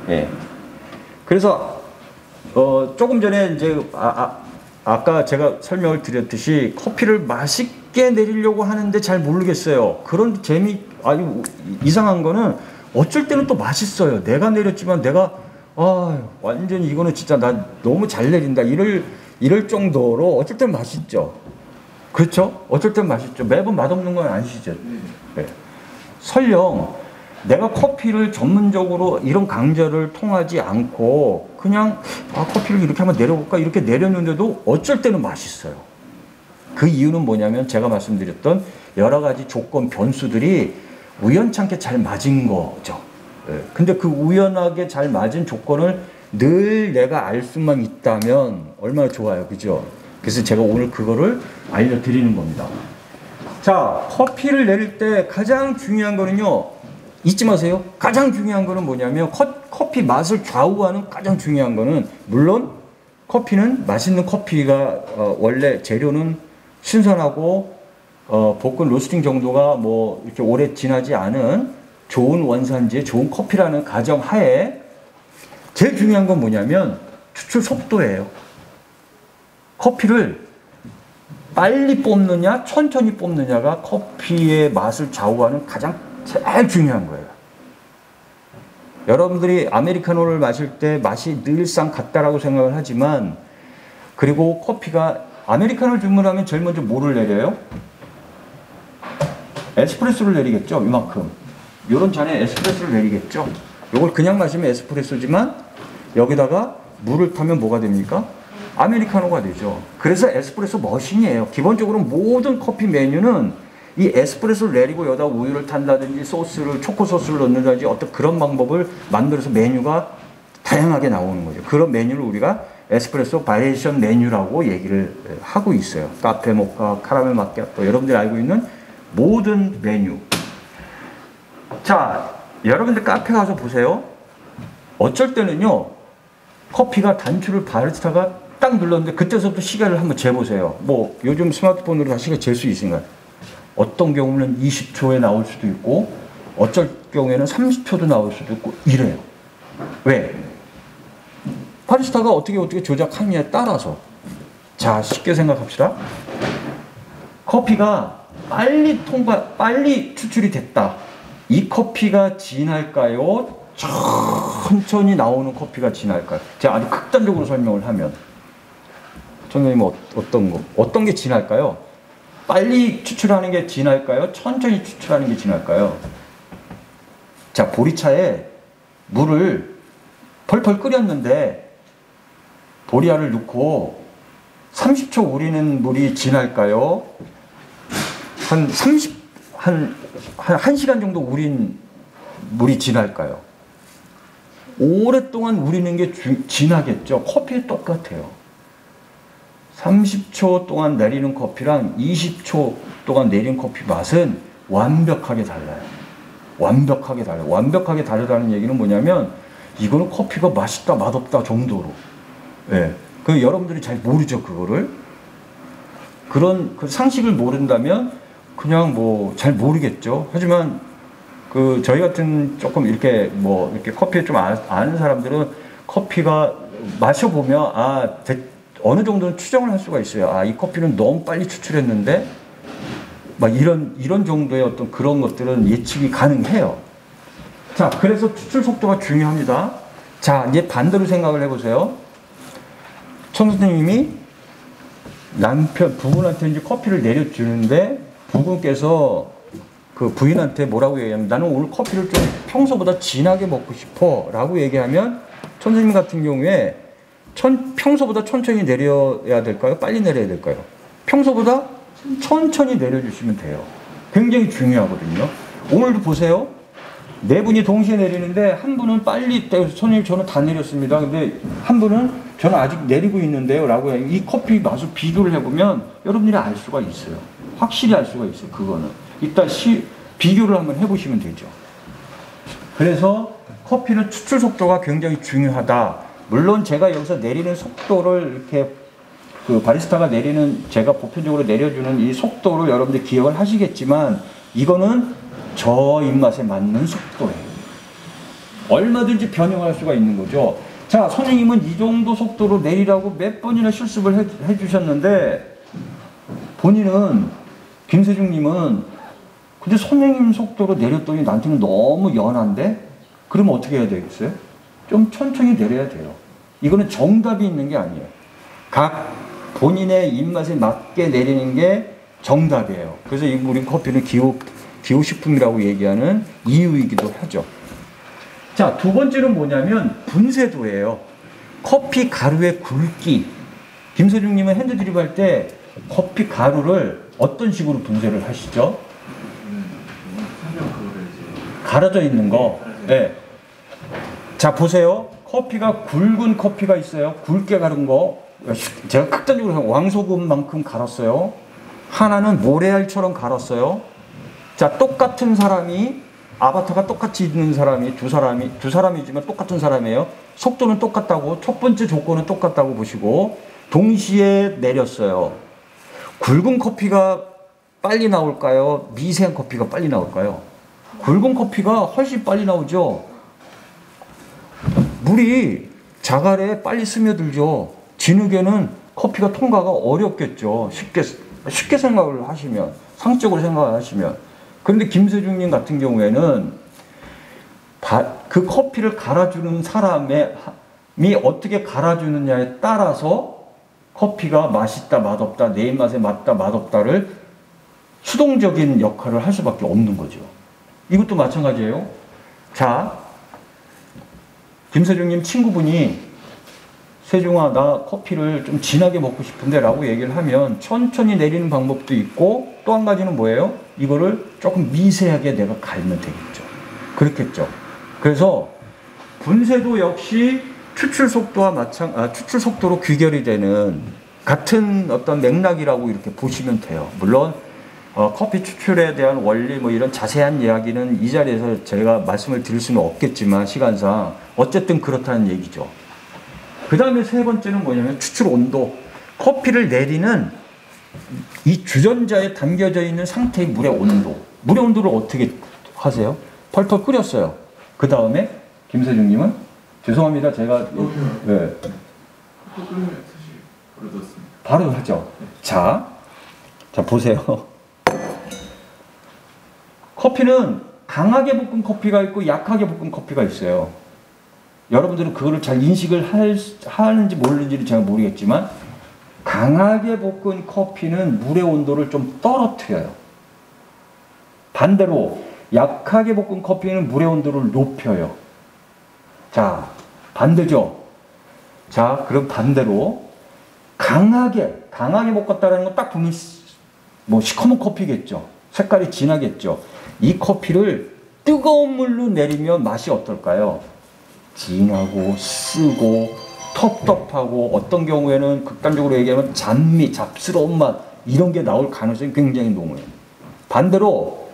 예. 그래서 조금 전에 이제 아까 제가 설명을 드렸듯이 커피를 맛있게 내리려고 하는데 잘 모르겠어요. 그런 아주 이상한 거는 어쩔 때는 또 맛있어요. 내가 내렸지만 내가 완전히 이거는 진짜 나 너무 잘 내린다 이럴 정도로 어쩔 때는 맛있죠. 그렇죠? 어쩔 때는 맛있죠. 매번 맛없는 건 아니시죠. 네. 설령 내가 커피를 전문적으로 이런 강좌를 통하지 않고 그냥 커피를 이렇게 한번 내려볼까 이렇게 내렸는데도 어쩔 때는 맛있어요. 그 이유는 뭐냐면 제가 말씀드렸던 여러 가지 조건 변수들이 우연찮게 잘 맞은 거죠. 근데 그 우연하게 잘 맞은 조건을 늘 내가 알 수만 있다면 얼마나 좋아요. 그죠? 그래서 제가 오늘 그거를 알려드리는 겁니다. 자, 커피를 내릴 때 가장 중요한 거는요. 잊지 마세요. 가장 중요한 거는 뭐냐면 커피 맛을 좌우하는 가장 중요한 거는 물론 커피는 맛있는 커피가 원래 재료는 신선하고 볶은 로스팅 정도가 뭐 이렇게 오래 지나지 않은 좋은 원산지의 좋은 커피라는 가정 하에 제일 중요한 건 뭐냐면 추출 속도예요. 커피를 빨리 뽑느냐 천천히 뽑느냐가 커피의 맛을 좌우하는 가장 제일 중요한 거예요. 여러분들이 아메리카노를 마실 때 맛이 늘상 같다라고 생각을 하지만 그리고 커피가 아메리카노를 주문하면 제일 먼저 뭐를 내려요? 에스프레소를 내리겠죠. 이만큼. 요런 잔에 에스프레소를 내리겠죠. 요걸 그냥 마시면 에스프레소지만 여기다가 물을 타면 뭐가 됩니까? 아메리카노가 되죠. 그래서 에스프레소 머신이에요. 기본적으로 모든 커피 메뉴는 이 에스프레소를 내리고 여기다 우유를 탄다든지 소스를 초코 소스를 넣는다든지 어떤 그런 방법을 만들어서 메뉴가 다양하게 나오는 거죠. 그런 메뉴를 우리가 에스프레소 바리에이션 메뉴라고 얘기를 하고 있어요. 카페 모카, 카라멜 마키아토 여러분들이 알고 있는 모든 메뉴. 자, 여러분들 카페 가서 보세요. 어쩔 때는요. 커피가 단추를 바리스타가 딱 눌렀는데 그때서부터 시간을 한번 재보세요. 뭐 요즘 스마트폰으로 다 시간 잴 수 있으니까. 어떤 경우는 20초에 나올 수도 있고 어쩔 경우에는 30초도 나올 수도 있고 이래요. 왜? 바리스타가 어떻게 조작하느냐에 따라서. 자, 쉽게 생각합시다. 커피가 빨리 추출이 됐다. 이 커피가 진할까요? 천천히 나오는 커피가 진할까요? 제가 아주 극단적으로 설명을 하면 선생님은 어떤 게 진할까요? 빨리 추출하는 게 진할까요? 천천히 추출하는 게 진할까요? 자, 보리차에 물을 펄펄 끓였는데 보리알을 넣고 30초 우리는 물이 진할까요? 한 1시간 정도 우린 물이 진할까요? 오랫동안 우리는 게 진하겠죠. 커피에 똑같아요. 30초 동안 내리는 커피랑 20초 동안 내린 커피 맛은 완벽하게 달라요. 완벽하게 달라요. 완벽하게 다르다는 얘기는 뭐냐면 이거는 커피가 맛있다 맛없다 정도로. 예. 그 여러분들이 잘 모르죠, 그거를. 그런 그 상식을 모른다면 그냥 뭐 잘 모르겠죠. 하지만 그 저희 같은 조금 이렇게 커피에 좀 아는 사람들은 커피가 마셔보면 어느 정도는 추정을 할 수가 있어요. 이 커피는 너무 빨리 추출했는데 막 이런 정도의 어떤 그런 것들은 예측이 가능해요. 자, 그래서 추출 속도가 중요합니다. 자, 이제 반대로 생각을 해보세요. 선생님이 부부한테 이제 커피를 내려주는데 부부께서 그 부인한테 뭐라고 얘기하면 나는 오늘 커피를 좀 평소보다 진하게 먹고 싶어 라고 얘기하면 선생님 같은 경우에 평소보다 천천히 내려야 될까요? 빨리 내려야 될까요? 평소보다 천천히 내려주시면 돼요. 굉장히 중요하거든요. 오늘도 보세요. 네 분이 동시에 내리는데 한 분은 빨리 선생님 저는 다 내렸습니다. 근데 한 분은 저는 아직 내리고 있는데요 라고 해요. 이 커피 맛을 비교를 해보면 여러분들이 알 수가 있어요. 확실히 알 수가 있어요. 그거는 이따 비교를 한번 해보시면 되죠. 그래서 커피는 추출 속도가 굉장히 중요하다. 물론 제가 여기서 내리는 속도를 이렇게 그 바리스타가 내리는 제가 보편적으로 내려주는 이 속도를 여러분들 기억을 하시겠지만 이거는 저 입맛에 맞는 속도예요. 얼마든지 변형할 수가 있는 거죠. 자, 선생님은 이 정도 속도로 내리라고 몇 번이나 실습을 해주셨는데 본인은, 김세중님은 근데 선생님 속도로 내렸더니 나한테는 너무 연한데? 그러면 어떻게 해야 되겠어요? 좀 천천히 내려야 돼요. 이거는 정답이 있는 게 아니에요. 각 본인의 입맛에 맞게 내리는 게 정답이에요. 그래서 우리 커피는 기호식품이라고 얘기하는 이유이기도 하죠. 자, 두 번째는 뭐냐면 분쇄도예요. 커피 가루의 굵기. 김세중님은 핸드드립 할 때 커피 가루를 어떤 식으로 분쇄를 하시죠? 갈아져 있는 거. 네. 자, 보세요. 커피가 굵은 커피가 있어요. 굵게 갈은 거. 제가 극단적으로 왕소금만큼 갈았어요. 하나는 모래알처럼 갈았어요. 자, 똑같은 사람이, 아바타가 똑같이 있는 사람이 두 사람이지만 똑같은 사람이에요. 속도는 똑같다고, 첫 번째 조건은 똑같다고 보시고 동시에 내렸어요. 굵은 커피가 빨리 나올까요? 미세한 커피가 빨리 나올까요? 굵은 커피가 훨씬 빨리 나오죠. 물이 자갈에 빨리 스며들죠. 진흙에는 커피가 통과가 어렵겠죠. 쉽게 생각을 하시면, 상적으로 생각을 하시면. 그런데 김세중님 같은 경우에는 그 커피를 갈아주는 사람이 어떻게 갈아주느냐에 따라서 커피가 맛있다 맛없다, 내 입맛에 맞다 맛없다를 수동적인 역할을 할 수밖에 없는 거죠. 이것도 마찬가지예요. 자, 김세중님 친구분이 세중아, 나 커피를 좀 진하게 먹고 싶은데 라고 얘기를 하면 천천히 내리는 방법도 있고, 또 한 가지는 뭐예요? 이거를 조금 미세하게 내가 갈면 되겠죠. 그렇겠죠. 그래서 분쇄도 역시 추출 속도로 귀결이 되는 같은 어떤 맥락이라고 이렇게 보시면 돼요. 물론 커피 추출에 대한 원리 뭐 이런 자세한 이야기는 이 자리에서 제가 말씀을 드릴 수는 없겠지만 시간상 어쨌든 그렇다는 얘기죠. 그 다음에 세 번째는 뭐냐면 추출 온도. 커피를 내리는 이 주전자에 담겨져 있는 상태의 물의 온도. 물의 온도를 어떻게 하세요? 펄펄 끓였어요. 그 다음에 김세중님은 죄송합니다. 제가 네. 바로 하죠. 자 보세요. 커피는 강하게 볶은 커피가 있고 약하게 볶은 커피가 있어요. 여러분들은 그거를 잘 인식을 하는지 모르는지는 제가 모르겠지만 강하게 볶은 커피는 물의 온도를 좀 떨어뜨려요. 반대로 약하게 볶은 커피는 물의 온도를 높여요. 자, 반대죠. 자, 그럼 반대로 강하게 볶았다는 건 딱 보면 뭐 시커먼 커피겠죠. 색깔이 진하겠죠. 이 커피를 뜨거운 물로 내리면 맛이 어떨까요? 진하고 쓰고 텁텁하고 어떤 경우에는 극단적으로 얘기하면 잡스러운 맛 이런 게 나올 가능성이 굉장히 높아요. 반대로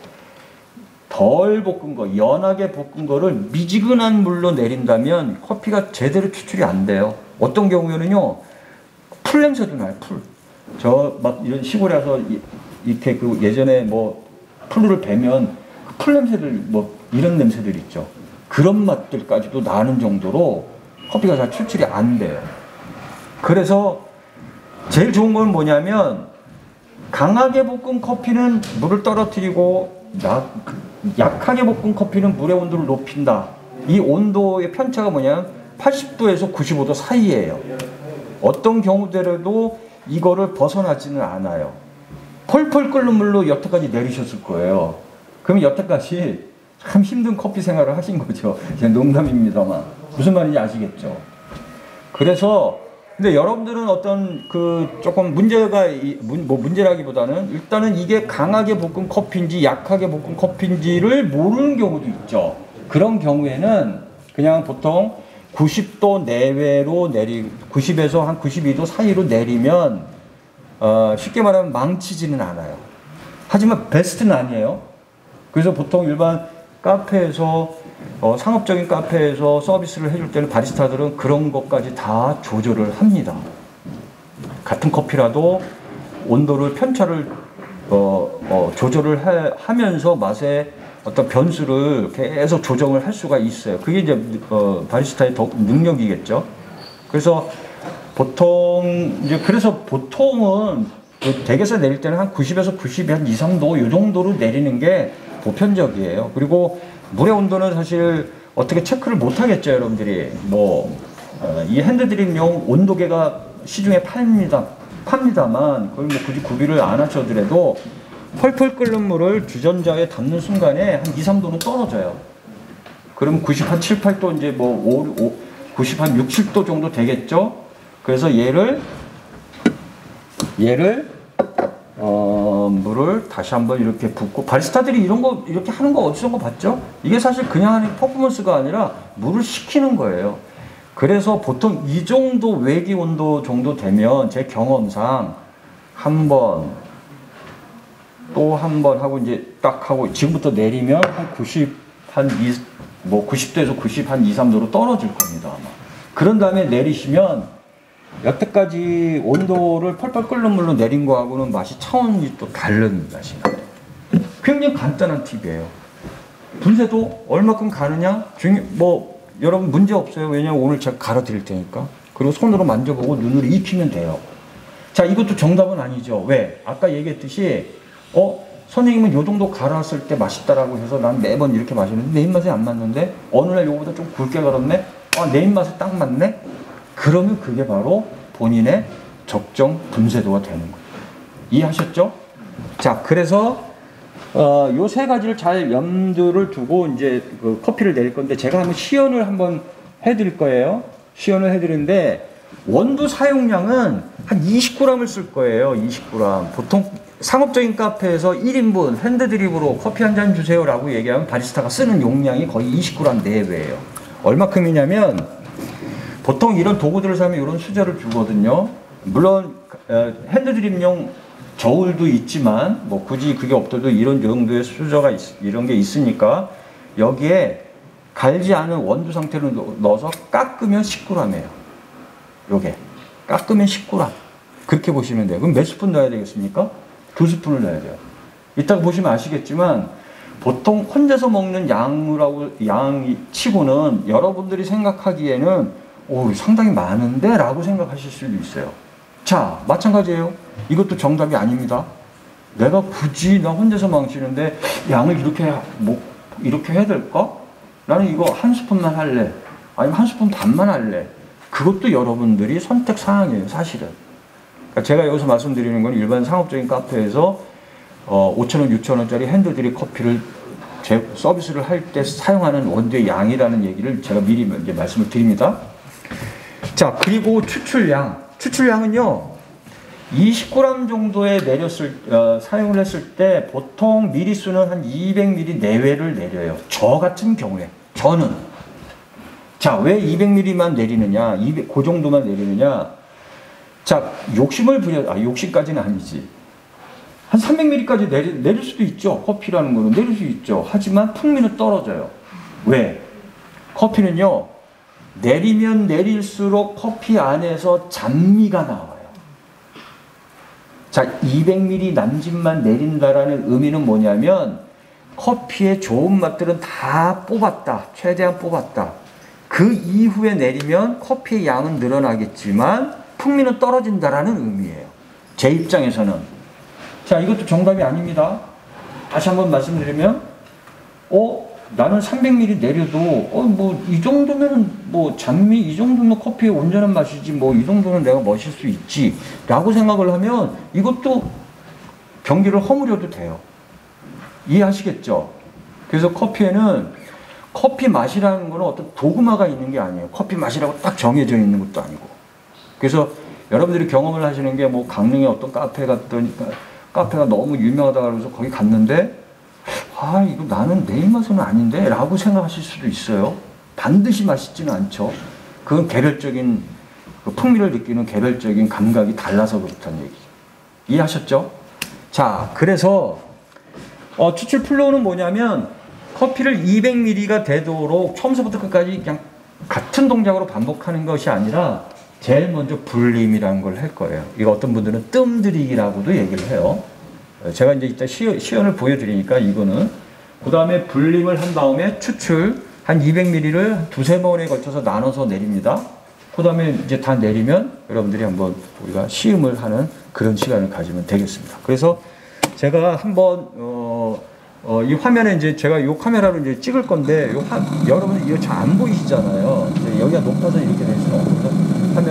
덜 볶은 거, 연하게 볶은 거를 미지근한 물로 내린다면 커피가 제대로 추출이 안 돼요. 어떤 경우에는요, 풀 냄새도 나요, 풀. 저 막 이런 시골에 와서 이렇게 그 예전에 뭐 풀을 베면 풀 냄새들 뭐 이런 냄새들 있죠. 그런 맛들까지도 나는 정도로 커피가 잘 추출이 안 돼요. 그래서 제일 좋은 건 뭐냐면 강하게 볶은 커피는 물을 떨어뜨리고 약하게 볶은 커피는 물의 온도를 높인다. 이 온도의 편차가 뭐냐면 80도에서 95도 사이예요. 어떤 경우더라도 이거를 벗어나지는 않아요. 펄펄 끓는 물로 여태까지 내리셨을 거예요. 그럼 여태까지 참 힘든 커피 생활을 하신 거죠. 그냥 농담입니다만. 무슨 말인지 아시겠죠? 그래서, 근데 여러분들은 어떤 조금 문제라기보다는 일단은 이게 강하게 볶은 커피인지 약하게 볶은 커피인지를 모르는 경우도 있죠. 그런 경우에는 그냥 보통 90도 내외로 90에서 한 92도 사이로 내리면, 쉽게 말하면 망치지는 않아요. 하지만 베스트는 아니에요. 그래서 보통 일반 카페에서 상업적인 카페에서 서비스를 해줄 때는 바리스타들은 그런 것까지 다 조절을 합니다. 같은 커피라도 온도를 편차를 조절을 하면서 맛에 어떤 변수를 계속 조정을 할 수가 있어요. 그게 이제 바리스타의 능력이겠죠. 그래서 보통은 그 댁에서 내릴 때는 한 90에서 92, 한 2, 3도 이 정도로 내리는 게 보편적이에요. 그리고 물의 온도는 사실 어떻게 체크를 못 하겠죠, 여러분들이. 이 핸드드립용 온도계가 시중에 팝니다만 그걸 뭐 굳이 구비를 안 하셔더라도 펄펄 끓는 물을 주전자에 담는 순간에 한 2, 3도는 떨어져요. 그러면 90, 7, 8도 이제 90, 6, 7도 정도 되겠죠? 그래서 물을 다시 한번 이렇게 붓고, 바리스타들이 이렇게 하는 거 어디서 봤죠? 이게 사실 그냥 하는 퍼포먼스가 아니라 물을 식히는 거예요. 그래서 보통 이 정도 외기 온도 정도 되면 제 경험상 한 번, 또 한 번 하고 이제 딱 하고 지금부터 내리면 한 90도에서 90, 한 2, 3도로 떨어질 겁니다, 아마. 그런 다음에 내리시면 여태까지 온도를 펄펄 끓는 물로 내린 거하고는 맛이 차원이 또 다른 맛이 나요. 굉장히 간단한 팁이에요. 분쇄도 얼마큼 가느냐? 여러분 문제 없어요. 왜냐면 오늘 제가 갈아 드릴 테니까. 그리고 손으로 만져보고 눈으로 익히면 돼요. 자, 이것도 정답은 아니죠. 왜? 아까 얘기했듯이 선생님은 요 정도 갈았을 때 맛있다라고 해서 난 매번 이렇게 마시는데 내 입맛에 안 맞는데 어느 날 요거보다 좀 굵게 갈았네? 내 입맛에 딱 맞네? 그러면 그게 바로 본인의 적정 분쇄도가 되는 거예요. 이해하셨죠? 자, 그래서 요 세 가지를 잘 염두를 두고 이제 그 커피를 내릴 건데 제가 한번 시연을 한번 해드릴 거예요. 시연을 해드리는데 원두 사용량은 한 20g을 쓸 거예요. 20g. 보통 상업적인 카페에서 1인분 핸드드립으로 커피 한 잔 주세요라고 얘기하면 바리스타가 쓰는 용량이 거의 20g 내외예요. 얼마큼이냐면 보통 이런 도구들을 사면 이런 수저를 주거든요. 물론 핸드드립용 저울도 있지만 굳이 그게 없어도 이런 정도의 수저가 이런 게 있으니까 여기에 갈지 않은 원두 상태로 넣어서 깎으면 10g이에요. 요게 깎으면 10g. 그렇게 보시면 돼요. 그럼 몇 스푼 넣어야 되겠습니까? 2스푼을 넣어야 돼요. 이따가 보시면 아시겠지만 보통 혼자서 먹는 양이 치고는 여러분들이 생각하기에는 상당히 많은데 라고 생각하실 수도 있어요. 자, 마찬가지예요. 이것도 정답이 아닙니다. 내가 굳이 나 혼자서 마시는데 양을 이렇게 해야 될까? 나는 이거 한 스푼만 할래. 아니면 한 스푼 반만 할래. 그것도 여러분들이 선택 사항이에요, 사실은. 그러니까 제가 여기서 말씀드리는 건 일반 상업적인 카페에서 5,000원, 6,000원짜리 핸드드립 커피를 서비스를 할 때 사용하는 원두의 양이라는 얘기를 제가 미리 이제 말씀을 드립니다. 자, 그리고 추출량은요 20g 정도에 사용을 했을 때 보통 미리수는 한 200ml 내외를 내려요. 저 같은 경우에 저는. 자, 왜 200ml만 내리느냐, 그 정도만 내리느냐. 자, 욕심까지는 아니지. 한 300ml까지 내릴 수도 있죠. 커피라는 거는 내릴 수 있죠. 하지만 풍미는 떨어져요. 왜? 커피는요 내리면 내릴수록 커피 안에서 잔미가 나와요. 자, 200ml 남짓만 내린다라는 의미는 뭐냐면 커피의 좋은 맛들은 다 뽑았다. 최대한 뽑았다. 그 이후에 내리면 커피의 양은 늘어나겠지만 풍미는 떨어진다라는 의미예요. 제 입장에서는. 자, 이것도 정답이 아닙니다. 다시 한번 말씀드리면 나는 300ml 내려도 이 정도면은 잔미 이 정도면 커피의 온전한 맛이지 이 정도는 내가 마실 수 있지 라고 생각을 하면 이것도 경기를 허무려도 돼요. 이해하시겠죠? 그래서 커피에는 커피 맛이라는 거는 어떤 도구마가 있는 게 아니에요. 커피 맛이라고 딱 정해져 있는 것도 아니고. 그래서 여러분들이 경험을 하시는 게 강릉에 어떤 카페 갔더니 카페가 너무 유명하다고 해서 거기 갔는데 이거 나는 내 입맛은 아닌데 라고 생각하실 수도 있어요. 반드시 맛있지는 않죠. 그건 개별적인 풍미를 느끼는 개별적인 감각이 달라서 그렇다는 얘기죠. 이해하셨죠? 자, 그래서 추출 플로우는 뭐냐면 커피를 200ml가 되도록 처음부터 끝까지 그냥 같은 동작으로 반복하는 것이 아니라 제일 먼저 불림이라는 걸 할 거예요. 이거 어떤 분들은 뜸들이기라고도 얘기를 해요. 제가 이제 이따 시연을 보여드리니까 이거는 그 다음에 불림을 한 다음에 추출 한 200ml를 두세 번에 걸쳐서 나눠서 내립니다. 그 다음에 이제 다 내리면 여러분들이 한번 우리가 시음을 하는 그런 시간을 가지면 되겠습니다. 그래서 제가 한번 이 화면에 이제 제가 이 카메라로 이제 찍을 건데 여러분 이거 잘 안 보이시잖아요. 이제 여기가 높아서 이렇게 될 수는 없어서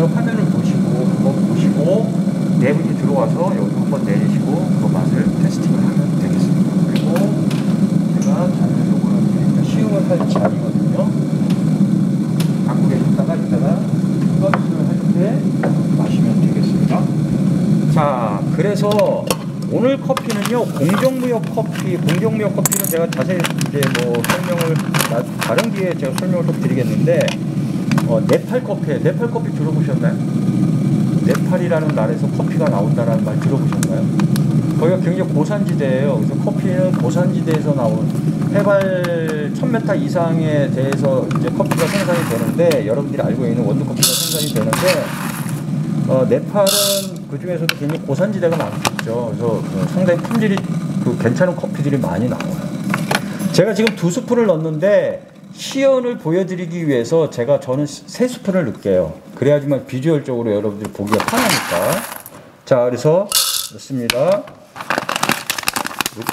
화면을 보시고 그거 보시고 내부 이제 들어와서 여기 한번 내리시고 그 맛을 테스팅을 하면 되겠습니다. 그리고 제가 요거는 시음을 할 자리거든요. 갖고 계셨다가 이따가 서비스를 할 때 마시면 되겠습니다. 자, 그래서 오늘 커피는요, 공정무역 커피는 제가 자세히 이제 뭐 설명을 다른 기회에 제가 설명을 좀 드리겠는데, 네팔 커피 들어보셨나요? 네팔이라는 나라에서 커피가 나온다라는 말 들어보셨나요? 거기가 굉장히 고산지대예요. 그래서 커피는 고산지대에서 나온 해발 1000m 이상에 대해서 이제 커피가 생산이 되는데, 여러분들이 알고 있는 원두 커피가 생산이 되는데, 네팔은 그 중에서도 굉장히 고산지대가 많겠죠. 그래서 상당히 품질이 괜찮은 커피들이 많이 나와요. 제가 지금 2스푼을 넣었는데 시연을 보여드리기 위해서 저는 3스푼을 넣을게요. 그래야지만 비주얼적으로 여러분들이 보기가 편하니까. 자, 그래서 넣습니다.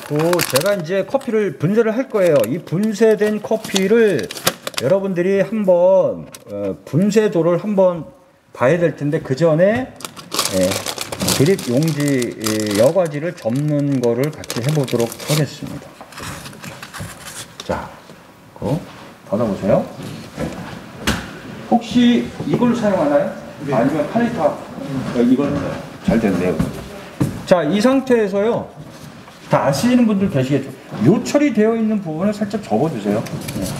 넣고 제가 이제 커피를 분쇄를 할 거예요. 이 분쇄된 커피를 여러분들이 한번 분쇄도를 한번 봐야 될 텐데 그 전에 드립 용지 여과지를 접는 거를 같이 해보도록 하겠습니다. 자, 그거 받아보세요. 혹시 이걸 사용하나요? 네. 아니면 칼리타? 이건 잘 됐네요. 자, 이 상태에서요. 다 아시는 분들 계시겠죠? 요철이 되어 있는 부분을 살짝 접어주세요.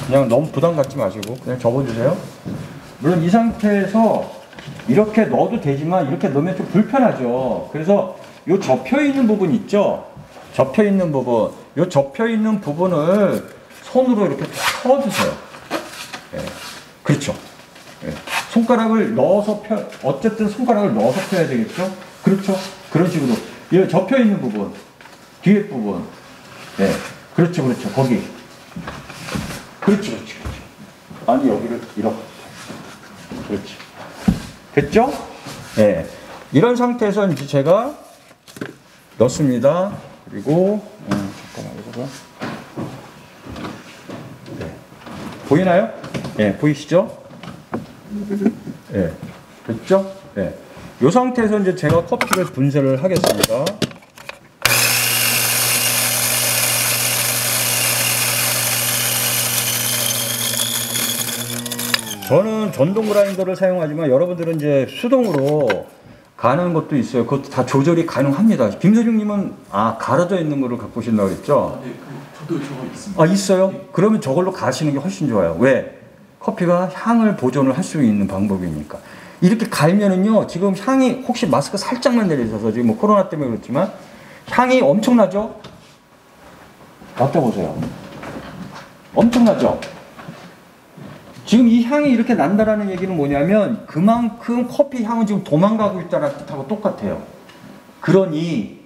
그냥 너무 부담 갖지 마시고 그냥 접어주세요. 물론 이 상태에서 이렇게 넣어도 되지만 이렇게 넣으면 좀 불편하죠. 그래서 요 접혀있는 부분 있죠? 접혀있는 부분. 요 접혀있는 부분을 손으로 이렇게 펴주세요. 그렇죠. 손가락을 넣어서 어쨌든 손가락을 넣어서 펴야 되겠죠? 그렇죠. 그런 식으로. 이 접혀있는 부분. 뒤에 부분. 그렇죠. 거기. 그렇지. 아니, 여기를 이렇게. 그렇지. 됐죠? 네. 이런 상태에서 이제 제가 넣습니다. 그리고, 잠깐만, 이거. 네. 보이나요? 네, 보이시죠? 네. 됐죠? 네. 이 상태에서 이제 제가 커피를 분쇄를 하겠습니다. 저는 전동 그라인더를 사용하지만 여러분들은 이제 수동으로 가는 것도 있어요. 그것도 다 조절이 가능합니다. 김세중님은 갈아져 있는 거를 갖고 오신다고 그랬죠? 네, 저도 저거 있습니다. 있어요? 네. 그러면 저걸로 가시는 게 훨씬 좋아요. 왜? 커피가 향을 보존을 할 수 있는 방법이니까. 이렇게 갈면은요, 지금 향이 혹시 마스크 살짝만 내리셔서 지금 뭐 코로나 때문에 그렇지만 향이 엄청나죠? 맡아보세요. 엄청나죠? 지금 이 향이 이렇게 난다라는 얘기는 뭐냐면 그만큼 커피 향은 지금 도망가고 있다는 뜻하고 똑같아요. 그러니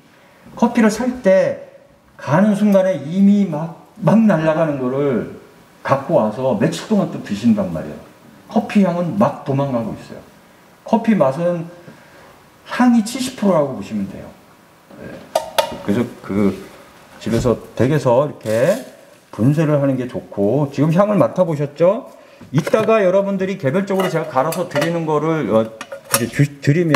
커피를 살 때 가는 순간에 이미 막 날아가는 거를 갖고 와서 며칠 동안 또 드신단 말이에요. 커피 향은 막 도망가고 있어요. 커피 맛은 향이 70%라고 보시면 돼요. 그래서 집에서 댁에서 이렇게 분쇄를 하는 게 좋고, 지금 향을 맡아보셨죠? 이따가 여러분들이 개별적으로 제가 갈아서 드리는 거를 드리면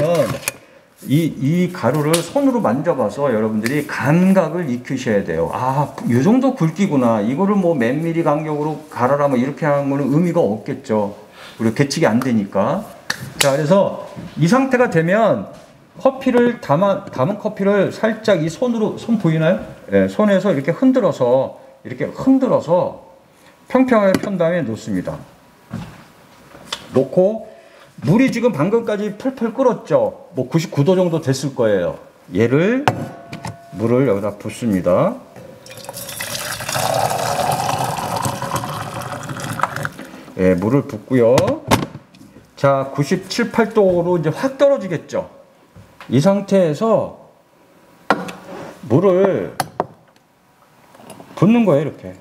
이 가루를 손으로 만져봐서 여러분들이 감각을 익히셔야 돼요. 이 정도 굵기구나. 이거를 뭐 몇 미리 간격으로 갈아라 뭐 이렇게 하는 거는 의미가 없겠죠. 우리가 계측이 안 되니까. 자, 그래서 이 상태가 되면 커피를 담은 커피를 살짝 이 손 보이나요? 손에서 이렇게 흔들어서 평평하게 편 다음에 놓습니다. 놓고 물이 지금 방금까지 펄펄 끓었죠. 뭐 99도 정도 됐을 거예요. 물을 여기다 붓습니다. 물을 붓고요. 자, 97, 8도로 이제 확 떨어지겠죠. 이 상태에서 물을 붓는 거예요, 이렇게.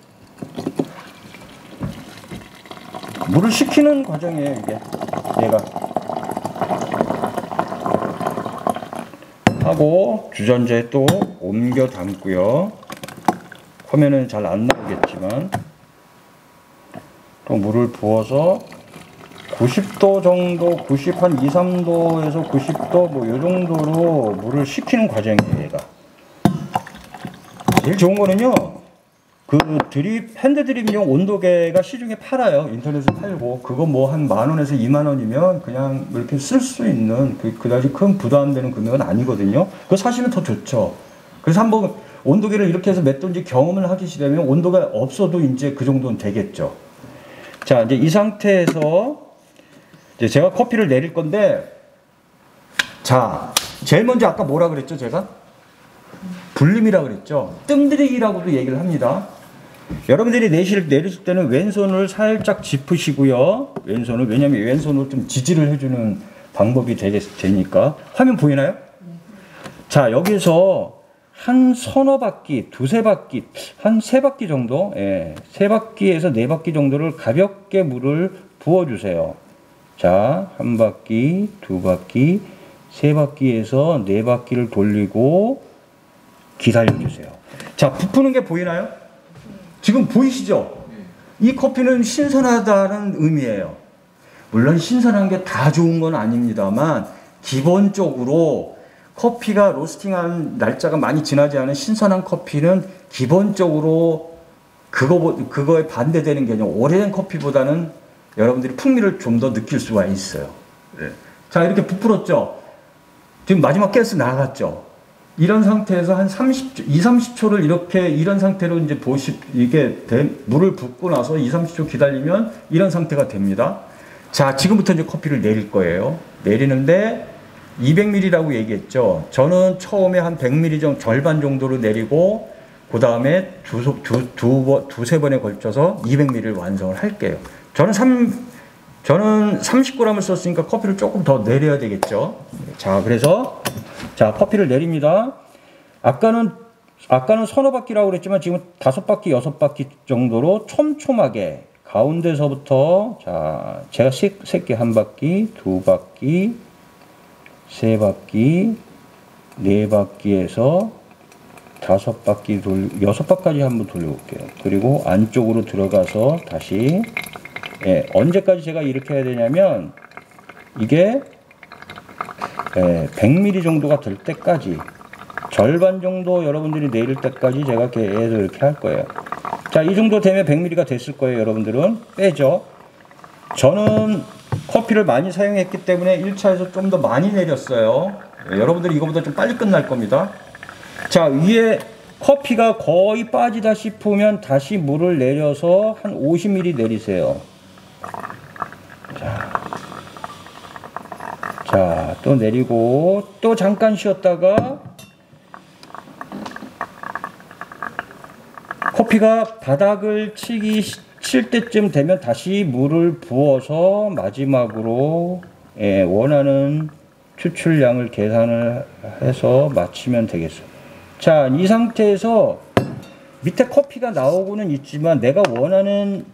물을 식히는 과정이에요, 이게. 얘가. 하고 주전자에 또 옮겨 담고요. 화면은 잘 안 나오겠지만 또 물을 부어서 90도 정도, 90 한 2, 3도에서 90도 뭐 요 정도로 물을 식히는 과정이에요, 얘가. 제일 좋은 거는요, 그 핸드 드립용 온도계가 시중에 팔아요. 인터넷에 팔고. 그거 뭐 한 10,000원에서 20,000원이면 그냥 이렇게 쓸 수 있는 그다지 큰 부담되는 금액은 아니거든요. 그거 사시면 더 좋죠. 그래서 한번 온도계를 이렇게 해서 몇 도인지 경험을 하기 되면 온도가 없어도 이제 그 정도는 되겠죠. 자, 이제 이 상태에서 이제 제가 커피를 내릴 건데, 자, 제일 먼저 아까 뭐라 그랬죠, 제가? 불림이라 그랬죠. 뜸들이기라고도 얘기를 합니다. 여러분들이 내릴 때는 왼손을 살짝 짚으시고요. 왼손을, 왜냐면 왼손으로 좀 지지를 해주는 방법이 되니까. 화면 보이나요? 자, 여기서 한 서너 바퀴, 두세 바퀴, 한 세 바퀴 정도, 예, 세 바퀴에서 네 바퀴 정도를 가볍게 물을 부어주세요. 자, 한 바퀴, 두 바퀴, 세 바퀴에서 네 바퀴를 돌리고 기다려주세요. 자, 부푸는 게 보이나요? 지금 보이시죠? 이 커피는 신선하다는 의미예요. 물론 신선한 게 다 좋은 건 아닙니다만 기본적으로 커피가 로스팅한 날짜가 많이 지나지 않은 신선한 커피는 기본적으로 그거에 반대되는 개념, 오래된 커피보다는 여러분들이 풍미를 좀 더 느낄 수가 있어요. 네. 자, 이렇게 부풀었죠? 지금 마지막 가스 나갔죠? 이런 상태에서 한 2, 30초를 이렇게 이런 상태로 이제 물을 붓고 나서 2, 30초 기다리면 이런 상태가 됩니다. 자, 지금부터 이제 커피를 내릴 거예요. 내리는데 200ml라고 얘기했죠. 저는 처음에 한 100ml 정도, 절반 정도로 내리고 그 다음에 두세 번에 걸쳐서 200ml를 완성을 할게요. 저는 30g을 썼으니까 커피를 조금 더 내려야 되겠죠. 자, 그래서 자, 커피를 내립니다. 아까는 서너 바퀴라고 그랬지만 지금 5바퀴, 6바퀴 정도로 촘촘하게 가운데서부터, 자, 제가 셀게 한 바퀴, 두 바퀴, 세 바퀴, 네 바퀴에서 5바퀴 6바퀴까지 한번 돌려볼게요. 그리고 안쪽으로 들어가서 다시, 예, 언제까지 제가 이렇게 해야 되냐면 이게 100ml 정도가 될 때까지, 절반 정도 여러분들이 내릴 때까지 제가 계속 이렇게 할 거예요. 자, 이 정도 되면 100ml가 됐을 거예요. 여러분들은 빼죠. 저는 커피를 많이 사용했기 때문에 1차에서 좀 더 많이 내렸어요. 여러분들이 이거보다 좀 빨리 끝날 겁니다. 자, 위에 커피가 거의 빠지다 싶으면 다시 물을 내려서 한 50ml 내리세요. 자, 또 내리고 또 잠깐 쉬었다가 커피가 바닥을 칠 때쯤 되면 다시 물을 부어서 마지막으로, 예, 원하는 추출량을 계산을 해서 마치면 되겠어요. 자, 이 상태에서 밑에 커피가 나오고는 있지만 내가 원하는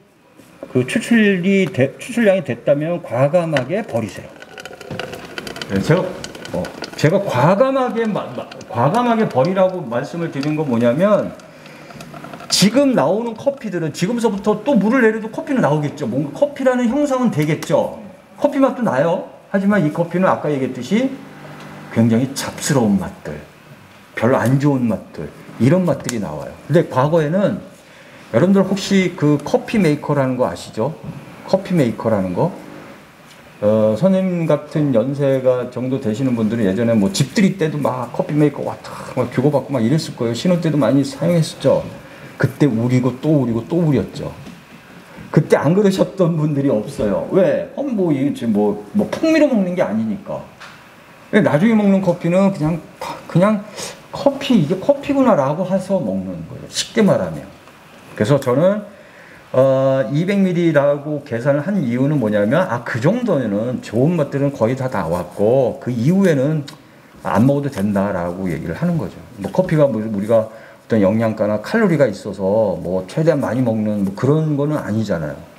그 추출량이 됐다면 과감하게 버리세요. 네, 제가 과감하게 버리라고 말씀을 드린 건 뭐냐면, 지금 나오는 커피들은 지금서부터 또 물을 내려도 커피는 나오겠죠. 뭔가 커피라는 형상은 되겠죠. 커피 맛도 나요. 하지만 이 커피는 아까 얘기했듯이 굉장히 잡스러운 맛들, 별로 안 좋은 맛들, 이런 맛들이 나와요. 근데 과거에는 여러분들 혹시 그 커피 메이커라는 거 아시죠? 커피 메이커라는 거. 선생님 같은 연세가 정도 되시는 분들은 예전에 뭐 집들이 때도 막 커피 메이커 왔다 막 교고받고 막 이랬을 거예요. 신혼 때도 많이 사용했었죠. 그때 우리고 또 우리고 또 우렸죠. 그때 안 그러셨던 분들이 없어요. 왜? 뭐 풍미로 먹는 게 아니니까. 나중에 먹는 커피는 그냥 커피, 이게 커피구나라고 해서 먹는 거예요. 쉽게 말하면. 그래서 저는 200ml라고 계산을 한 이유는 뭐냐면, 그 정도는 좋은 것들은 거의 다 나왔고 그 이후에는 안 먹어도 된다라고 얘기를 하는 거죠. 뭐 커피가 우리가 어떤 영양가나 칼로리가 있어서 뭐 최대한 많이 먹는 뭐 그런 거는 아니잖아요.